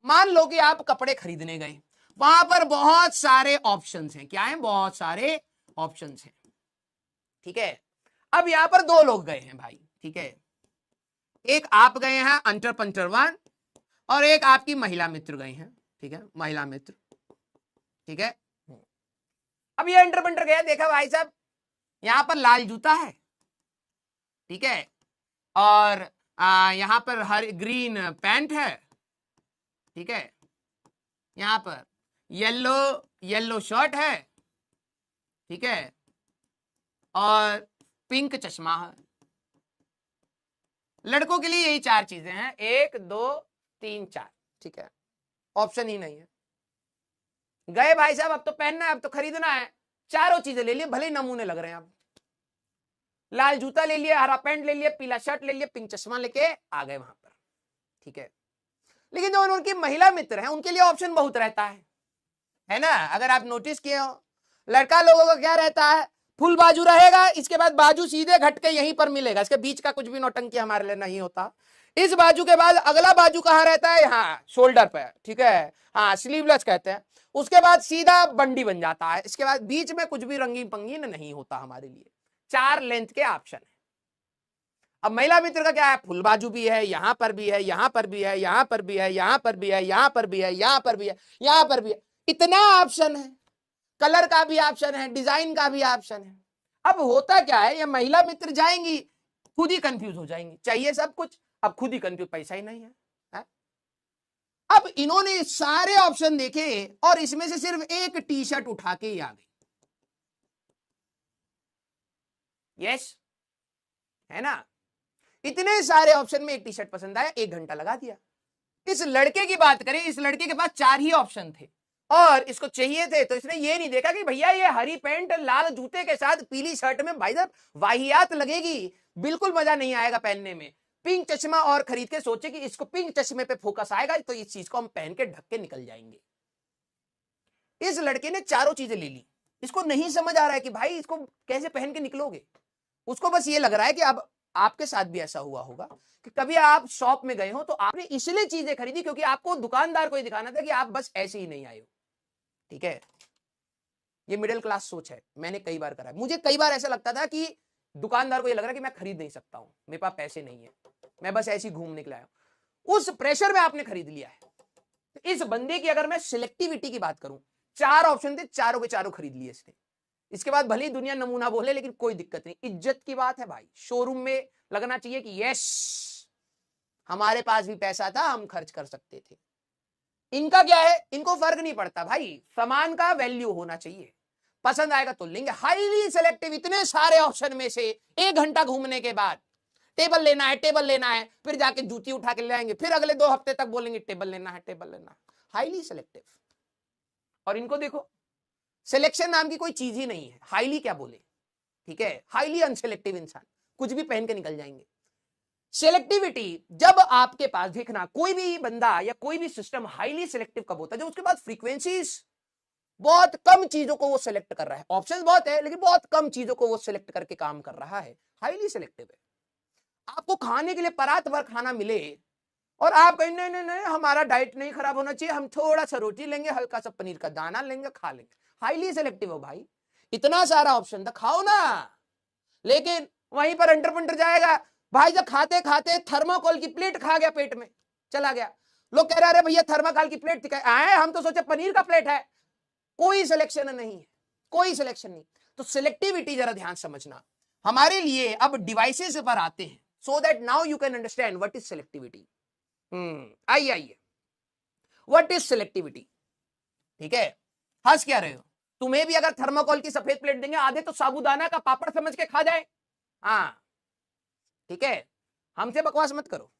मान लो कि आप कपड़े खरीदने गए, वहां पर बहुत सारे ऑप्शंस हैं। क्या है? बहुत सारे ऑप्शंस हैं। ठीक है, अब यहां पर दो लोग गए हैं भाई। ठीक है, एक आप गए हैं अंटर पंटर वन, और एक आपकी महिला मित्र गई हैं। ठीक है, महिला मित्र। ठीक है, अब ये अंटर पंटर गया, देखा भाई साहब यहां पर लाल जूता है। ठीक है, और यहां पर हर ग्रीन पैंट है। ठीक है, यहां पर येलो येलो शर्ट है। ठीक है, और पिंक चश्मा है। लड़कों के लिए यही चार चीजें हैं, 1 2 3 4। ठीक है, ऑप्शन ही नहीं है। गए भाई साहब, अब तो पहनना है, अब तो खरीदना है, चारों चीजें ले लिए, भले ही नमूने लग रहे हैं। अब लाल जूता ले लिए, हरा पैंट ले लिए, पीला शर्ट ले लिए, पिंक चश्मा लेके आ गए वहां पर। ठीक है, लेकिन जो उनकी महिला मित्र हैं उनके लिए ऑप्शन बहुत रहता है ना। अगर आप नोटिस किए हो, लड़का लोगों का क्या रहता है, फुल बाजू रहेगा, इसके बाद बाजू सीधे घट के यहीं पर मिलेगा, इसके बीच का कुछ भी नौटंकी हमारे लिए नहीं होता। इस बाजू के बाद अगला बाजू कहां रहता है? यहाँ शोल्डर पे। ठीक है, हाँ स्लीवलेस कहते हैं। उसके बाद सीधा बंडी बन जाता है, इसके बाद बीच में कुछ भी रंगीन पंगीन नहीं होता हमारे लिए। 4 लेंथ के ऑप्शन है। अब महिला मित्र का क्या है? फुल बाजू भी है, यहां पर भी है, यहां पर भी है, यहां पर भी है, यहां पर भी है, यहां पर भी है, यहां पर भी है, यहां पर भी है। इतना ऑप्शन है, कलर का भी ऑप्शन है, डिजाइन का भी ऑप्शन है। अब होता क्या है, ये महिला मित्र जाएंगी, खुद ही कंफ्यूज हो जाएंगी, चाहिए सब कुछ, अब खुद ही कंफ्यूज, पैसा ही नहीं है। अब इन्होंने सारे ऑप्शन देखे और इसमें से सिर्फ एक टी शर्ट उठा के ही आ गई। यस, है ना। इतने सारे ऑप्शन में एक टी शर्ट पसंद आया, 1 घंटा लगा दिया। इस लड़के की बात करें, इस लड़के के पास 4 ही ऑप्शन थे और इसको चाहिए थे, तो इसने ये नहीं देखा कि भैया ये हरी पैंट लाल जूते के साथ पीली शर्ट में भाई साहब वाहियात लगेगी, बिल्कुल मजा नहीं आएगा पहनने में। पिंक चश्मा और खरीद के सोचे कि इसको पिंक चश्मे पे फोकस आएगा तो इस चीज को हम पहन के ढक के निकल जाएंगे। इस लड़के ने चारों चीजें ले ली, इसको नहीं समझ आ रहा है कि भाई इसको कैसे पहन के निकलोगे। उसको बस ये लग रहा है कि अब आपके साथ भी ऐसा हुआ होगा कि कभी आप शॉप में गए हो तो आपने इसलिए चीजें खरीदी क्योंकि आपको दुकानदार को ये दिखाना था कि आप बस ऐसे ही नहीं आए हो। ठीक है, ये मिडिल क्लास सोच है, मैंने कई बार करा है। मुझे कई बार ऐसा लगता था कि दुकानदार को ये लग रहा है कि मैं खरीद नहीं सकता हूं, मेरे पास पैसे नहीं है, मैं बस ऐसे ही घूमने के लिए आया हूं। उस प्रेशर में आपने खरीद लिया है। तो इस बंदे की अगर मैं सिलेक्टिविटी की बात करूं, 4 ऑप्शन थे, चारों के चारों खरीद लिए इसने। इसके बाद भले ही दुनिया नमूना बोले, लेकिन कोई दिक्कत नहीं, इज्जत की बात है भाई। शोरूम में लगना चाहिए कि यस हमारे पास भी पैसा था, हम खर्च कर सकते थे। इनका क्या है, इनको फर्क नहीं पड़ता भाई, सामान का वैल्यू होना चाहिए, पसंद आएगा तो लेंगे। हाईली सिलेक्टिव, इतने सारे ऑप्शन में से 1 घंटा घूमने के बाद टेबल लेना है, टेबल लेना है, फिर जाके जूती उठा के ले आएंगे, फिर अगले 2 हफ्ते तक बोलेंगे टेबल लेना है, टेबल लेना है। Highly selective. और इनको देखो, सिलेक्शन नाम की कोई चीज ही नहीं है, हाईली क्या बोले। ठीक है, हाईली अनसिलेक्टिव इंसान, कुछ भी पहन के निकल जाएंगे। सिलेक्टिविटी, जब आपके पास, देखना कोई भी बंदा या कोई भी सिस्टम हाईली सिलेक्टिव कब होता है, जब उसके पास फ्रीक्वेंसीज बहुत कम चीजों को वो सिलेक्ट कर रहा है, ऑप्शंस बहुत है लेकिन बहुत कम चीजों को वो सिलेक्ट करके काम कर रहा है, हाईली सिलेक्टिव है। आपको खाने के लिए परात भर खाना मिले और आप कहें नहीं नहीं नहीं हमारा डाइट नहीं खराब होना चाहिए, हम थोड़ा सा रोटी लेंगे, हल्का सा पनीर का दाना लेंगे, खा लेंगे, हाईली सिलेक्टिव हो भाई। इतना सारा ऑप्शन था, खाओ ना। लेकिन वहीं पर अंटर पंटर जाएगा भाई, जब खाते खाते थर्माकोल की प्लेट खा गया, पेट में चला गया, लोग कह रहे भैया थर्माकोल की प्लेट थी, आए हम तो सोचे पनीर का प्लेट है। कोई सिलेक्शन नहीं है, कोई सिलेक्शन नहीं। तो सिलेक्टिविटी जरा ध्यान समझना हमारे लिए। अब डिवाइसेस पर आते हैं, so that now you can understand what is selectivity. आइए आइए, व्हाट इज सिलेक्टिविटी। ठीक है, हंस क्या रहे हो, तुम्हें भी अगर थर्माकोल की सफेद प्लेट देंगे, आधे तो साबूदाना का पापड़ समझ के खा जाए। हाँ ठीक है, हमसे बकवास मत करो।